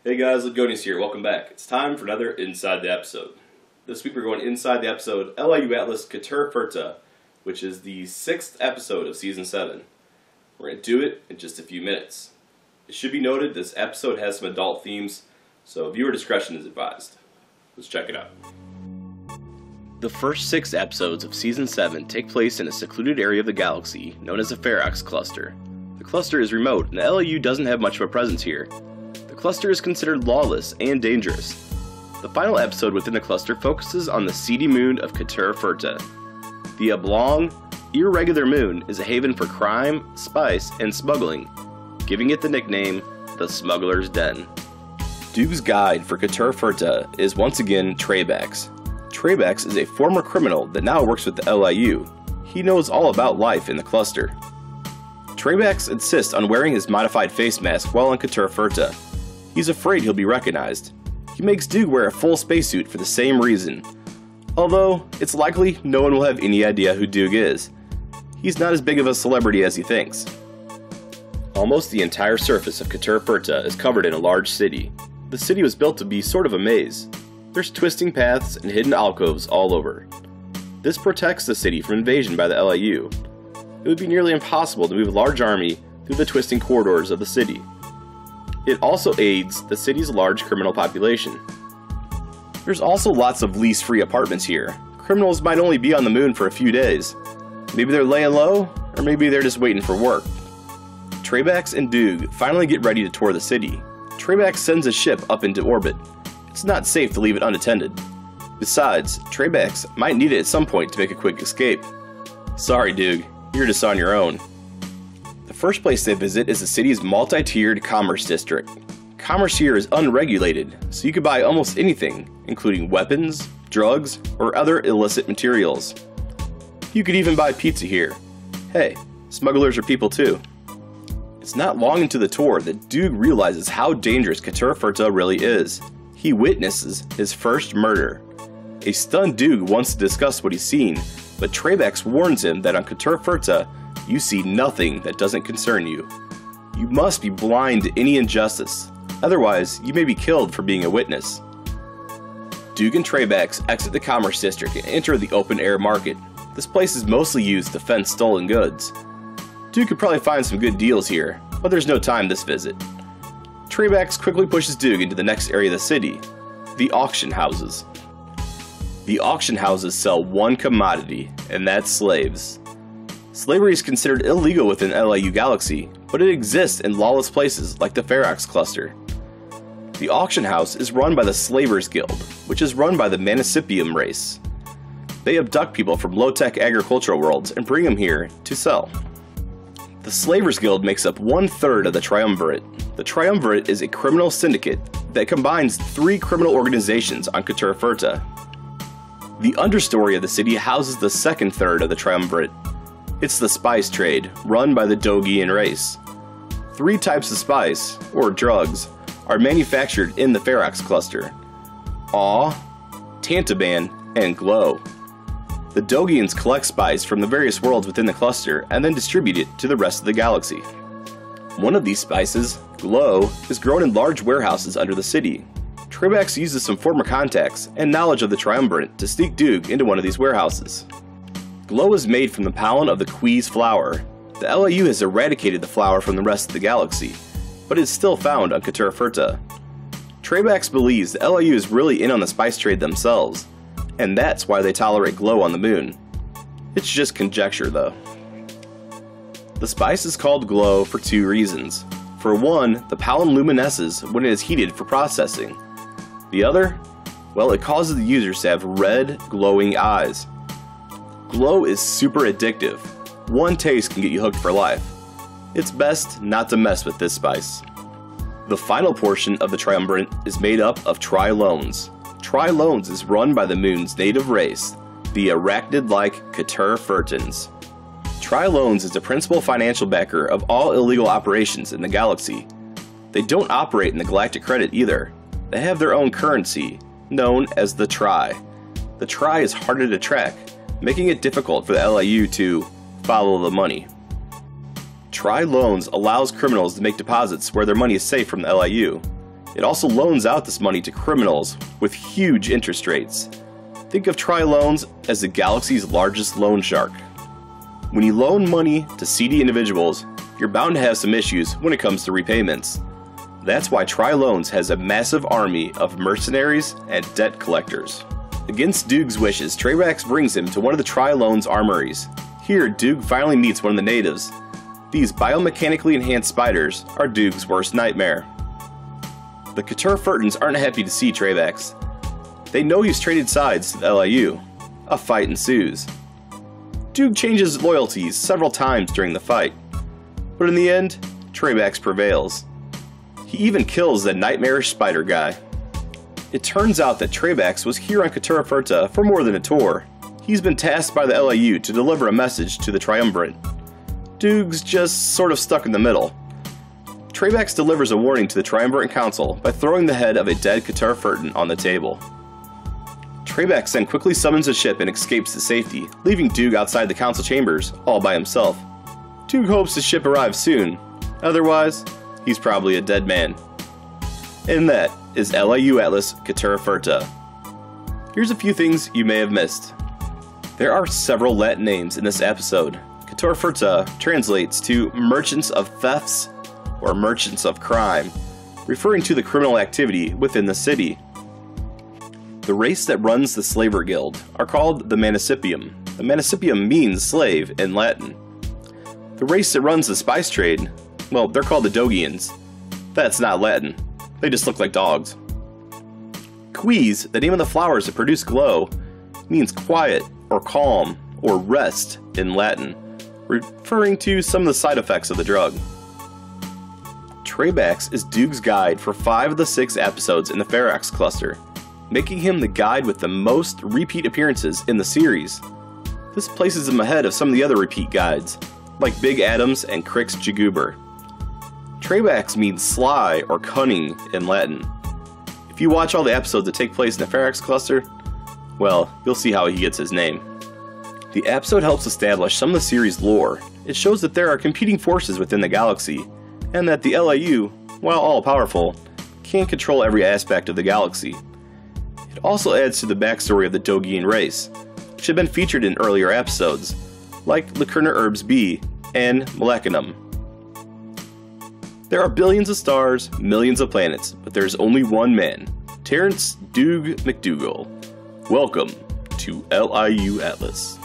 Hey guys, Ludgonious here. Welcome back. It's time for another Inside the Episode. This week we're going inside the episode LIU Atlas Cator Furta, which is the 6th episode of Season 7. We're going to do it in just a few minutes. It should be noted this episode has some adult themes, so viewer discretion is advised. Let's check it out. The first 6 episodes of Season 7 take place in a secluded area of the galaxy known as the Ferox Cluster. The cluster is remote, and the LIU doesn't have much of a presence here. The cluster is considered lawless and dangerous. The final episode within the cluster focuses on the seedy moon of Cator Furta. The oblong, irregular moon is a haven for crime, spice, and smuggling, giving it the nickname, the Smuggler's Den. Duke's guide for Cator Furta is once again Trebex. Trebex is a former criminal that now works with the LIU. He knows all about life in the cluster. Trebex insists on wearing his modified face mask while on Cator Furta. He's afraid he'll be recognized. He makes Duke wear a full spacesuit for the same reason. Although, it's likely no one will have any idea who Duke is. He's not as big of a celebrity as he thinks. Almost the entire surface of Cator Furta is covered in a large city. The city was built to be sort of a maze. There's twisting paths and hidden alcoves all over. This protects the city from invasion by the LIU. It would be nearly impossible to move a large army through the twisting corridors of the city. It also aids the city's large criminal population. There's also lots of lease-free apartments here. Criminals might only be on the moon for a few days. Maybe they're laying low, or maybe they're just waiting for work. Trebex and Duke finally get ready to tour the city. Trebex sends a ship up into orbit. It's not safe to leave it unattended. Besides, Trebex might need it at some point to make a quick escape. Sorry, Duke, you're just on your own. The first place they visit is the city's multi-tiered commerce district. Commerce here is unregulated, so you can buy almost anything, including weapons, drugs, or other illicit materials. You could even buy pizza here. Hey, smugglers are people too. It's not long into the tour that Duke realizes how dangerous Cator Furta really is. He witnesses his first murder. A stunned Duke wants to discuss what he's seen, but Trebex warns him that on Cator Furta, you see nothing that doesn't concern you. You must be blind to any injustice, otherwise you may be killed for being a witness. Duke and Trebex exit the commerce district and enter the open-air market. This place is mostly used to fence stolen goods. Duke could probably find some good deals here, but there's no time this visit. Trebex quickly pushes Duke into the next area of the city, the auction houses. The auction houses sell one commodity, and that's slaves. Slavery is considered illegal within LIU Galaxy, but it exists in lawless places like the Ferox Cluster. The auction house is run by the Slavers Guild, which is run by the Manicipium race. They abduct people from low-tech agricultural worlds and bring them here to sell. The Slavers Guild makes up 1/3 of the Triumvirate. The Triumvirate is a criminal syndicate that combines 3 criminal organizations on Cator Furta. The understory of the city houses the second third of the Triumvirate. It's the spice trade, run by the Dogian race. 3 types of spice, or drugs, are manufactured in the Ferox Cluster: Awe, Tantaban, and Glow. The Dogians collect spice from the various worlds within the cluster and then distribute it to the rest of the galaxy. One of these spices, Glow, is grown in large warehouses under the city. Trebex uses some former contacts and knowledge of the Triumvirate to sneak Duke into one of these warehouses. Glow is made from the pollen of the Quees flower. The LIU has eradicated the flower from the rest of the galaxy, but it's still found on Cator Furta. Trebex believes the LIU is really in on the spice trade themselves, and that's why they tolerate Glow on the moon. It's just conjecture though. The spice is called Glow for 2 reasons. For one, the pollen luminesces when it is heated for processing. The other? Well, it causes the users to have red, glowing eyes. Glow is super addictive. One taste can get you hooked for life. It's best not to mess with this spice. The final portion of the Triumvirate is made up of Trilones. Trilones is run by the moon's native race, the arachnid-like Cator Furtans. Trilones is the principal financial backer of all illegal operations in the galaxy. They don't operate in the galactic credit either. They have their own currency, known as the Tri. The Tri is harder to track, making it difficult for the LIU to follow the money. Tri Loans allows criminals to make deposits where their money is safe from the LIU. It also loans out this money to criminals with huge interest rates. Think of Tri-Loans as the galaxy's largest loan shark. When you loan money to seedy individuals, you're bound to have some issues when it comes to repayments. That's why Tri-Loans has a massive army of mercenaries and debt collectors. Against Doog's wishes, Trayvax brings him to one of the Tri-Loans armories. Here, Doog finally meets one of the natives. These biomechanically enhanced spiders are Doog's worst nightmare. The Cator Furtans aren't happy to see Trayvax. They know he's traded sides to the LIU. A fight ensues. Doog changes loyalties several times during the fight, but in the end, Trayvax prevails. He even kills that nightmarish spider guy. It turns out that Trayvax was here on Cator Furta for more than a tour. He's been tasked by the LIU to deliver a message to the Triumvirate. Doog's just sort of stuck in the middle. Trayvax delivers a warning to the Triumvirate Council by throwing the head of a dead Cator Furtan on the table. Trayvax then quickly summons a ship and escapes to safety, leaving Doog outside the council chambers all by himself. Doog hopes his ship arrives soon, otherwise, he's probably a dead man. And that is LIU Atlas Cator Furta. Here's a few things you may have missed. There are several Latin names in this episode. Cator Furta translates to merchants of thefts or merchants of crime, referring to the criminal activity within the city. The race that runs the Slaver Guild are called the Municipium. The Municipium means slave in Latin. The race that runs the spice trade, well, they're called the Ludgonious. That's not Latin. They just look like dogs. Quies, the name of the flowers that produce glow, means quiet or calm or rest in Latin, referring to some of the side effects of the drug. Trayvax is Doog's guide for 5 of the 6 episodes in the Ferox cluster, making him the guide with the most repeat appearances in the series. This places him ahead of some of the other repeat guides, like Big Adams and Crix Jiguber. Trayvax means sly or cunning in Latin. If you watch all the episodes that take place in the Ferox cluster, well, you'll see how he gets his name. The episode helps establish some of the series' lore. It shows that there are competing forces within the galaxy, and that the LIU, while all-powerful, can't control every aspect of the galaxy. It also adds to the backstory of the Dogian race, which had been featured in earlier episodes, like Lacerna Herbs B and Molecinum. There are billions of stars, millions of planets, but there's only one man, Terrence Doog McDougal. Welcome to LIU Atlas.